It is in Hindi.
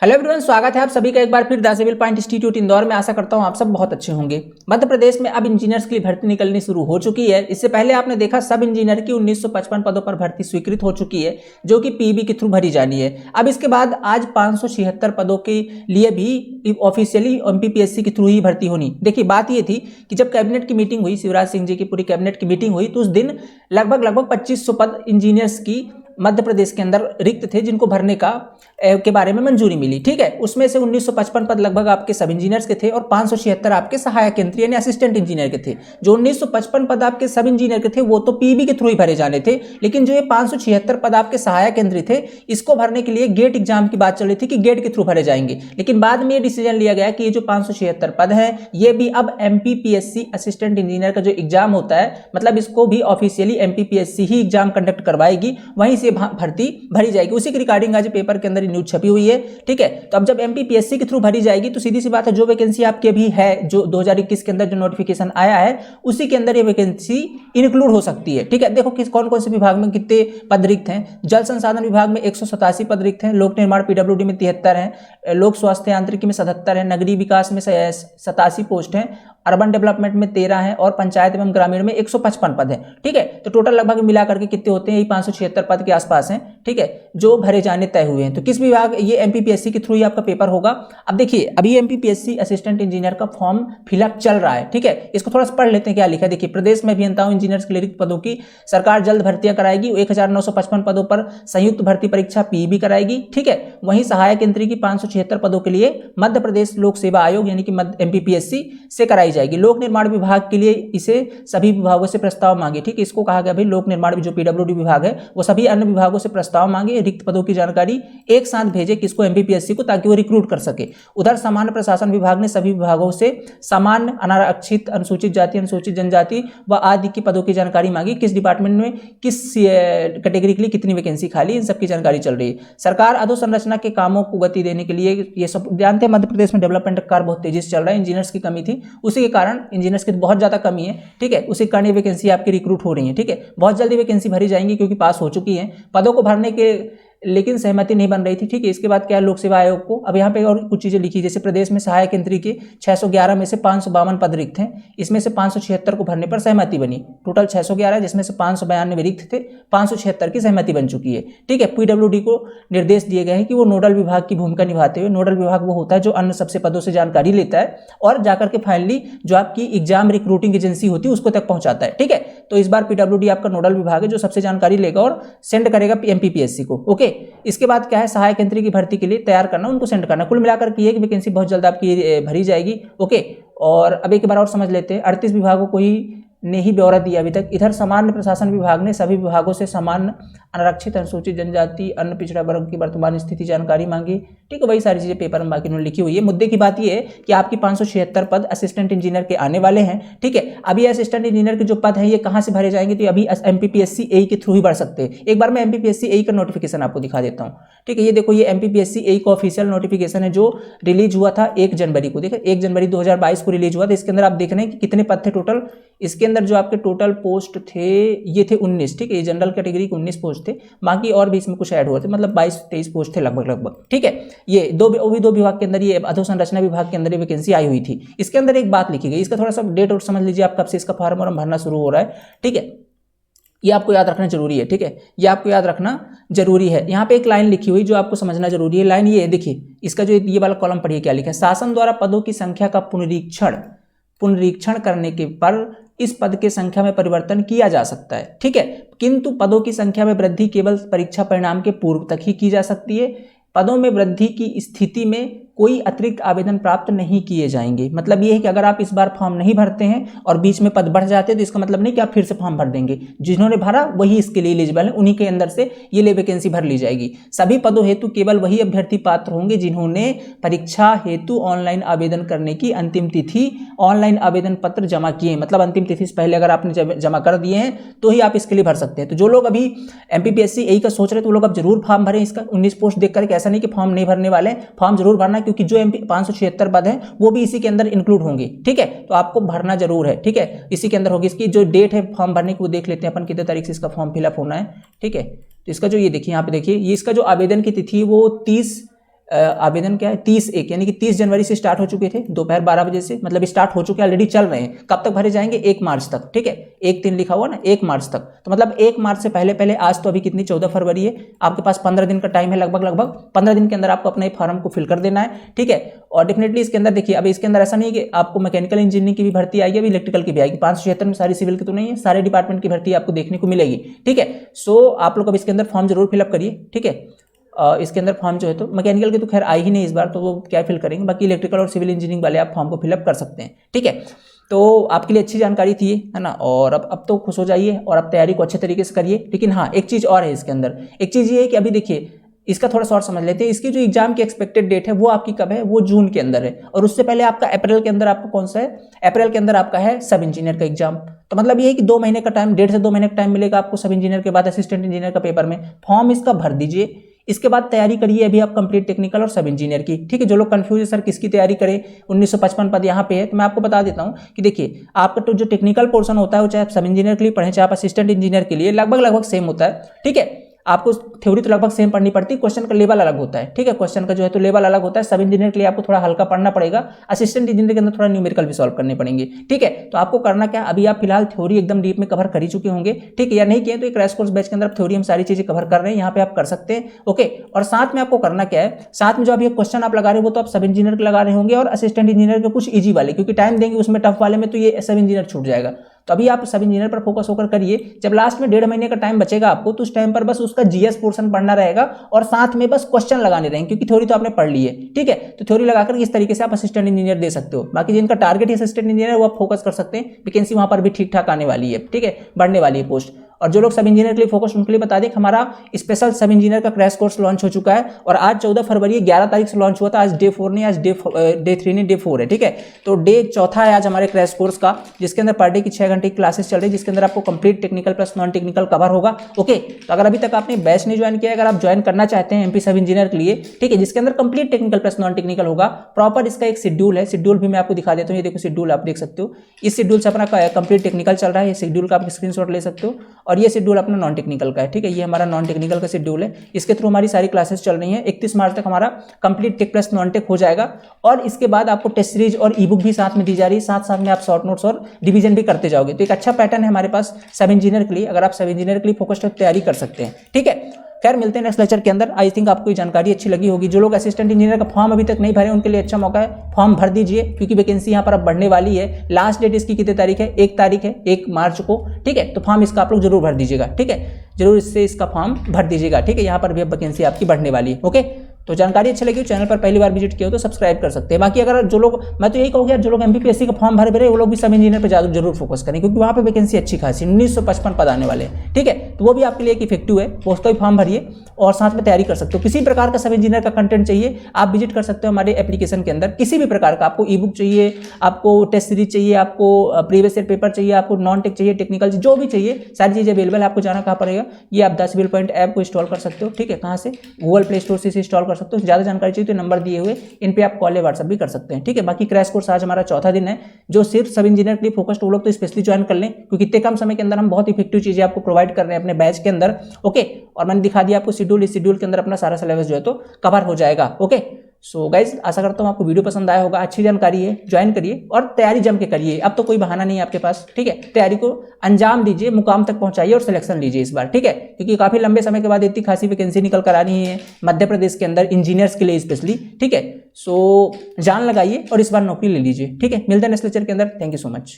हेलो एवरीवन, स्वागत है आप सभी का एक बार फिर the civil point institute Indore में। आशा करता हूं आप सब बहुत अच्छे होंगे। मध्य प्रदेश में अब इंजीनियर्स की भर्ती निकलनी शुरू हो चुकी है। इससे पहले आपने देखा सब इंजीनियर की 1955 पदों पर भर्ती स्वीकृत हो चुकी है, जो कि पीईबी के थ्रू भरी जानी है। अब इसके बाद आज 576 पदों के लिए भी ऑफिशियली एमपीपीएससी के थ्रू ही भर्ती होनी। देखिए, बात ये थी कि जब कैबिनेट की मीटिंग हुई, शिवराज सिंह जी की पूरी कैबिनेट की मीटिंग हुई, तो उस दिन लगभग 2500 पद इंजीनियर्स की मध्य प्रदेश के अंदर रिक्त थे, जिनको भरने के बारे में मंजूरी मिली। ठीक है, उसमें से 1955 पद लगभग आपके सब इंजीनियर्स के थे और 576 आपके सहायक यंत्री यानी असिस्टेंट इंजीनियर के थे। जो 1955 पद आपके सब इंजीनियर के थे वो तो पीईबी के थ्रू ही भरे जाने थे, लेकिन जो ये 576 पद आपके सहायक यंत्री थे, इसको भरने के लिए गेट एग्जाम की बात चल रही थी कि गेट के थ्रू भरे जाएंगे। लेकिन बाद में ये डिसीजन लिया गया कि ये जो 576 पद है ये भी अब एमपीपीएससी असिस्टेंट इंजीनियर का जो एग्जाम होता है, मतलब इसको भी ऑफिशियली एमपीपीएससी ही एग्जाम कंडक्ट करवाएगी, वहीं से भर्ती भरी जाएगी। उसी की रिगार्डिंग आज पेपर के अंदर न्यूज छपी हुई है। ठीक है, तो अब जब एमपीपीएससी के थ्रू भरी जाएगी तो सीधी सी बात है, जो वैकेंसी आपकी अभी है, जो 2021 के अंदर जो नोटिफिकेशन आया है, उसी के अंदर ये वैकेंसी इंक्लूड हो सकती है। ठीक है, देखो किस कौन कौन से विभाग में कितने पद रिक्त हैं। जल संसाधन विभाग में 187 पद रिक्त हैं, लोक निर्माण पीडब्ल्यूडी में 73 हैं, लोक स्वास्थ्य यांत्रिकी में 77 है, नगरीय विकास में 87 पोस्ट हैं, अर्बन डेवलपमेंट में 13 है और पंचायत एवं ग्रामीण में 155 पद है। ठीक है, तो टोटल लगभग मिला करके कितने होते हैं, ये 576 पद के आसपास हैं। ठीक है, जो भरे जाने तय हुए हैं। तो किस विभाग, ये एमपीपीएससी के थ्रू ही आपका पेपर होगा। अब देखिए, अभी एमपीपीएससी असिस्टेंट इंजीनियर का फॉर्म फिलअप चल रहा है। ठीक है, इसको थोड़ा सा पढ़ लेते हैं क्या लिखा है। देखिए, प्रदेश में अभियंताओं इंजीनियर्स के लिए रिक्त पदों की सरकार जल्द भर्तियां कराएगी। 1955 पदों पर संयुक्त भर्ती परीक्षा पीईबी कराएगी। ठीक है, वहीं सहायक यंत्री की 576 पदों के लिए मध्य प्रदेश लोक सेवा आयोग यानी कि एमपीपीएससी से कराई जाएगी। लोक निर्माण विभाग के लिए इसे सभी विभागों से प्रस्ताव मांगे। ठीक है, इसको कहा गया भाई लोक निर्माण जो पीडब्ल्यूडी विभाग है वो सभी अन्य विभागों से प्रस्ताव मांगे, रिक्त पदों की जानकारी एक साथ भेजे किसको, एमपीपीएससी को, ताकि वो रिक्रूट कर सके। उधर सामान्य प्रशासन विभाग ने सभी विभागों से सामान्य, अनारक्षित, अनुसूचित जाति, अनुसूचित जनजाति व आदि की पदों की जानकारी मांगी। किस डिपार्टमेंट में किस कैटेगरी के लिए कितनी वैकेंसी खाली, इन सब की जानकारी चल रही है। सरकार अधोसंरचना के कामों को गति देने के लिए, ये सब जानते हैं मध्य प्रदेश में डेवलपमेंट का कार्य बहुत तेजी से चल रहा है। इंजीनियर्स की कमी थी, उसी के कारण इंजीनियर्स की बहुत ज्यादा कमी है। ठीक है, उसी कारण वैकेंसी आपकी रिक्रूट हो रही है। ठीक है, बहुत जल्दी वैकेंसी भरी जाएंगी क्योंकि पास हो चुकी है। पदों को भरने के लेकिन सहमति नहीं बन रही थी। ठीक है, इसके बाद क्या है, लोक सेवा आयोग को, अब यहाँ पे और कुछ चीजें लिखी, जैसे प्रदेश में सहायक यंत्री के 611 में से 552 पद रिक्त हैं, इसमें से 576 को भरने पर सहमति बनी। टोटल 611 जिसमें से 592 रिक्त थे, 576 की सहमति बन चुकी है। ठीक है, पीडब्ल्यूडी को निर्देश दिए गए हैं कि वो नोडल विभाग की भूमिका निभाते हुए, नोडल विभाग वो होता है जो अन्य सबसे पदों से जानकारी लेता है और जाकर के फाइनली जो आपकी एग्जाम रिक्रूटिंग एजेंसी होती है उसको तक पहुंचाता है। ठीक है, तो इस बार पीडब्ल्यूडी आपका नोडल विभाग है जो सबसे जानकारी लेगा और सेंड करेगा एमपीपीएससी को। ओके, इसके बाद क्या है, सहायक यंत्री की भर्ती के लिए तैयार करना, उनको सेंड करना। कुल मिलाकर की एक वैकेंसी बहुत जल्द आपकी भरी जाएगी। ओके, और अब एक बार और समझ लेते हैं, 38 विभागों को ही ने ही ब्यौरा दिया अभी तक। इधर सामान्य प्रशासन विभाग ने सभी विभागों से सामान्य, अनारक्षित, अनुसूचित जनजाति, अन्य पिछड़ा वर्ग की वर्तमान स्थिति जानकारी मांगी। ठीक है, वही सारी चीजें पेपर में बाकी उन्होंने लिखी हुई है। मुद्दे की बात यह है कि आपकी 576 पद असिस्टेंट इंजीनियर के आने वाले हैं। ठीक है, अभी असिस्टेंट इंजीनियर के जो पद हैं ये कहां से भरे जाएंगे, तो अभी एमपीपीएससी एई के थ्रू ही भर सकते हैं। एक बार मैं एमपीपीएससी एई का नोटिफिकेशन आपको दिखा देता हूँ। ठीक है, ये देखो, ये एमपीपीएससी एई का ऑफिशियल नोटिफिकेशन है जो रिलीज हुआ था 1 जनवरी को। देखिए, 1 जनवरी 2022 को रिलीज हुआ था। इसके अंदर आप देख रहे हैं कि कितने पद थे टोटल। इसके अंदर जो आपके टोटल पोस्ट थे ये थे 19। ठीक है, ये जनरल कैटेगरी के 19 पोस्ट थे, बाकी और भी इसमें कुछ ऐड हुए थे, मतलब 22-23 पोस्ट थे लगभग। ठीक है, ये दो विभाग के अंदर, ये अधोसंरचना विभाग के अंदर ये वैकेंसी आई हुई थी। इसके अंदर एक बात लिखी गई, इसका थोड़ा सा डेट और समझ लीजिए, आप कब से इसका फॉर्म और भरना शुरू हो रहा है। ठीक है, ये आपको याद रखना जरूरी है। ठीक है, ये आपको याद रखना जरूरी है। यहाँ पे एक लाइन लिखी हुई जो आपको समझना जरूरी है। लाइन ये है, देखिए इसका जो ये वाला कॉलम पढ़िए क्या लिखा है, शासन द्वारा पदों की संख्या का पुनरीक्षण करने के पर इस पद के संख्या में परिवर्तन किया जा सकता है। ठीक है, किंतु पदों की संख्या में वृद्धि केवल परीक्षा परिणाम के पूर्व तक ही की जा सकती है। पदों में वृद्धि की स्थिति में कोई अतिरिक्त आवेदन प्राप्त नहीं किए जाएंगे। मतलब ये है कि अगर आप इस बार फॉर्म नहीं भरते हैं और बीच में पद बढ़ जाते हैं तो इसका मतलब नहीं कि आप फिर से फॉर्म भर देंगे। जिन्होंने भरा वही इसके लिए एलिजिबल है, उन्हीं के अंदर से ये ले वैकेंसी भर ली जाएगी। सभी पदों हेतु केवल वही अभ्यर्थी पात्र होंगे जिन्होंने परीक्षा हेतु ऑनलाइन आवेदन करने की अंतिम तिथि ऑनलाइन आवेदन पत्र जमा किए। मतलब अंतिम तिथि से पहले अगर आपने जमा कर दिए हैं तो ही आप इसके लिए भर सकते हैं। तो जो लोग अभी एमपीपीएससी एई का सोच रहे हैं तो वो लोग अब जरूर फॉर्म भरें इसका। 19 पोस्ट देख करके ऐसा नहीं कि फॉर्म नहीं भरने वाले, फॉर्म जरूर भरना, क्योंकि जो 576 पद हैं वो भी इसी के अंदर इंक्लूड होंगे। ठीक है, तो आपको भरना जरूर है। ठीक है, इसी के अंदर होगी। इसकी जो डेट है फॉर्म भरने की वो देख लेते हैं अपन, कितने तारीख से इसका फॉर्म फिलअप होना है। ठीक है, तो इसका जो ये देखिए, यहाँ पे देखिए, ये इसका जो आवेदन की तिथि वो 30 आवेदन क्या है 30/1 यानी कि 30 जनवरी से स्टार्ट हो चुके थे दोपहर 12 बजे से, मतलब स्टार्ट हो चुके ऑलरेडी चल रहे हैं। कब तक भरे जाएंगे 1 मार्च तक, ठीक है 1/3 लिखा हुआ ना 1 मार्च तक, तो मतलब 1 मार्च से पहले पहले, आज तो अभी कितनी 14 फरवरी है, आपके पास 15 दिन का टाइम है, लगभग 15 दिन के अंदर आपको अपने फॉर्म को फिल कर देना है, ठीक है। और डेफिनेटली इसके अंदर देखिए, अभी इसके अंदर ऐसा नहीं है कि आपको मैकेनिकल इंजीनियरिंग की भी भर्ती आएगी, अभी इलेक्ट्रिकल की भी आएगी, 576 में सारी सिविल की तो नहीं है, सारे डिपार्टमेंट की भर्ती आपको देखने को मिलेगी, ठीक है। सो आप लोग अब इसके अंदर फॉर्म जरूर फिलअप करिए, ठीक है। इसके अंदर फॉर्म जो है तो मैकेनिकल के तो खैर आई ही नहीं इस बार, तो वो क्या फिल करेंगे, बाकी इलेक्ट्रिकल और सिविल इंजीनियरिंग वाले आप फॉर्म को फिलअप कर सकते हैं, ठीक है। तो आपके लिए अच्छी जानकारी थी, है ना। और अब तो खुश हो जाइए और अब तैयारी को अच्छे तरीके से करिए। लेकिन हाँ, एक चीज़ और है इसके अंदर, एक चीज़ ये है कि अभी देखिए इसका थोड़ा शॉर्ट समझ लेते हैं। इसकी जो एग्जाम की एक्सपेक्टेड डेट है वो आपकी कब है, वो जून के अंदर है, और उससे पहले आपका अप्रैल के अंदर आपका कौन सा है, अप्रैल के अंदर आपका है सब इंजीनियर का एग्जाम। तो मतलब ये है कि 2 महीने का टाइम, 1.5 से 2 महीने का टाइम मिलेगा आपको सब इंजीनियर के बाद असिस्टेंट इंजीनियर का पेपर में। फॉर्म इसका भर दीजिए, इसके बाद तैयारी करिए अभी आप कंप्लीट टेक्निकल और सब इंजीनियर की, ठीक है। जो लोग कंफ्यूज है सर किसकी तैयारी करें, 1955 पद यहाँ पे है, तो मैं आपको बता देता हूँ कि देखिए आपका तो जो टेक्निकल पोर्शन होता है वो चाहे आप सब इंजीनियर के लिए पढ़ें चाहे आप असिस्टेंट इंजीनियर के लिए, लगभग सेम होता है, ठीक है। आपको थ्योरी तो लगभग सेम पढ़नी पड़ती है, क्वेश्चन का लेवल अलग होता है, ठीक है। क्वेश्चन का जो है तो लेवल अलग होता है। सब इंजीनियर के लिए आपको थोड़ा हल्का पढ़ना पड़ेगा, असिस्टेंट इंजीनियर के अंदर थोड़ा न्यूमेरिकल भी सॉल्व करने पड़ेंगे, ठीक है। तो आपको करना क्या, अभी आप फिलहाल थ्योरी एकदम डीप में कवर कर ही चुके होंगे, ठीक है, या नहीं किए तो एक क्रैश कोर्स बैच के अंदर थ्योरी हम सारी चीजें कवर कर रहे हैं, यहाँ पे आप कर सकते हैं, ओके। और साथ में आपको करना क्या है, साथ में जो अभी क्वेश्चन आप लगा रहे हो वो तो आप सब इंजीनियर के लगा रहे होंगे, और असिस्टेंट इंजीनियर के कुछ ईजी वाले, क्योंकि टाइम देंगे उसमें टफ वाले में तो ये सब इंजीनियर छूट जाएगा। तो अभी आप सब इंजीनियर पर फोकस होकर करिए। जब लास्ट में 1.5 महीने का टाइम बचेगा आपको, तो उस टाइम पर बस उसका जीएस पोर्शन पढ़ना रहेगा और साथ में बस क्वेश्चन लगाने रहेंगे, क्योंकि थ्योरी तो आपने पढ़ ली है, ठीक है। तो थ्योरी लगाकर इस तरीके से आप असिस्टेंट इंजीनियर दे सकते हो। बाकी जिनका टारगेट है असिस्टेंट इंजीनियर, वो आप फोकस कर सकते हैं, वैकेंसी वहां पर भी ठीक ठाक आने वाली है, ठीक है, बढ़ने वाली है पोस्ट। और जो लोग सब इंजीनियर के लिए फोकस, उनके लिए बता दें कि हमारा स्पेशल सब इंजीनियर का क्रैश कोर्स लॉन्च हो चुका है, और आज 14 फरवरी 11 तारीख से लॉन्च हुआ था। आज डे 4 नहीं, आज डे 3 नहीं, डे 4 है, ठीक है। तो डे चौथा है आज हमारे क्रैश कोर्स का, जिसके अंदर पर डे की 6 घंटे की क्लासेस चल रही है, जिसके अंदर आपको complete technical plus non technical cover होगा, ओके। तो अगर अभी तक आपने बैच नहीं ज्वाइन किया, अगर आप ज्वाइन करना चाहते हैं एमपी सब इंजीनियर के लिए, ठीक है, जिसके अंदर complete technical plus non technical होगा, प्रॉपर इसका एक शेड्यूल है, शेड्यूल भी मैं आपको दिखा देता हूँ। ये देखो शेड्यूल आप देख सकते हो, इस शेड्यूल से अपना कंप्लीट टेक्निकल चल रहा है, ये शेड्यूल का आप स्क्रीनशॉट ले सकते हो, और ये शेड्यूल अपना नॉन टेक्निकल का है, ठीक है। ये हमारा नॉन टेक्निकल का शेड्यूल है, इसके थ्रू हमारी सारी क्लासेस चल रही हैं। 31 मार्च तक हमारा complete tech plus non tech हो जाएगा, और इसके बाद आपको टेस्ट सीरीज और ई बुक भी साथ में दी जा रही है, साथ में आप शॉर्ट नोट्स और रिवीजन भी करते जाओगे। तो एक अच्छा पैटर्न है हमारे पास सब इंजीनियर के लिए, अगर आप सब इंजीनियर के लिए फोकस्ड तैयारी कर सकते हैं, ठीक है। खैर मिलते हैं नेक्स्ट लेक्चर के अंदर। आई थिंक आपको ये जानकारी अच्छी लगी होगी। जो लोग असिस्टेंट इंजीनियर का फॉर्म अभी तक नहीं भरे, उनके लिए अच्छा मौका है, फॉर्म भर दीजिए, क्योंकि वैकेंसी यहाँ पर अब बढ़ने वाली है। लास्ट डेट इसकी कितनी तारीख है, 1 तारीख है, 1 मार्च को, ठीक है। तो फॉर्म इसका आप लोग जरूर भर दीजिएगा, ठीक है, जरूर इससे इसका फॉर्म भर दीजिएगा, ठीक है। यहाँ पर भी अब वैकेंसी आपकी बढ़ने वाली है, ओके। तो जानकारी अच्छी लगी, चैनल पर पहली बार विजिट किया हो तो सब्सक्राइब कर सकते हैं। बाकी अगर जो लोग, मैं तो यही कहूँगा यार, जो लोग एमपीपीएससी का फॉर्म भरे वो लोग भी सब इंजीनियर पर ज़्यादा जरूर फोकस करें, क्योंकि वहाँ पे वैकेंसी अच्छी खासी 1955 पद आने वाले हैं, ठीक है। तो वो भी आपके लिए एक इफेक्टिव है, वो उसका भी फॉर्म भरिए और साथ में तैयारी कर सकते हो। किसी प्रकार का सब इंजीनियर का कंटेंट चाहिए, आप विजिट कर सकते हो हमारे एप्लीकेशन के अंदर। किसी भी प्रकार का, आपको ई बुक चाहिए, आपको टेस्ट सीरीज चाहिए, आपको प्रीवियस ईयर पेपर चाहिए, आपको नॉन टेक चाहिए, टेक्निकल जो भी चाहिए, सारी चीज़ें अवेलेबल है। आपको जाना कहाँ पड़ेगा, ये आप द सिविल पॉइंट ऐप को इंस्टॉल कर सकते हो, ठीक है। कहाँ से, गूगल प्ले स्टोर से इंस्टॉल कर सकते हो। ज़्यादा जानकारी चाहिए तो नंबर दिए हुए, इन पे आप कॉल या व्हाट्सएप भी कर सकते हैं, ठीक है। बाकी क्रैश कोर्स आज हमारा चौथा दिन है। जो सिर्फ सब इंजीनियर के लिए फोकस्ड, वो लोग तो स्पेशली ज्वाइन कर लें, क्योंकि इतने कम समय के अंदर हम बहुत इफेक्टिव चीजें आपको प्रोवाइड कर रहे हैं अपने बैच के अंदर, ओके। और मैंने दिखा दिया आपको शेड्यूल, इस शेड्यूल के अंदर अपना सारा सिलेबस जो है तो कवर हो जाएगा, ओके। सो गाइज, आशा करता हूँ आपको वीडियो पसंद आया होगा। अच्छी जानकारी है, ज्वाइन करिए और तैयारी जम के करिए। अब तो कोई बहाना नहीं है आपके पास, ठीक है। तैयारी को अंजाम दीजिए, मुकाम तक पहुंचाइए और सिलेक्शन लीजिए इस बार, ठीक है। क्योंकि काफी लंबे समय के बाद इतनी खासी वैकेंसी निकल कर आ रही है मध्य प्रदेश के अंदर इंजीनियर्स के लिए स्पेशली, ठीक है। सो जान लगाइए और इस बार नौकरी ले लीजिए, ठीक है। मिलते हैं नेक्स्ट लेक्चर के अंदर। Thank you so much.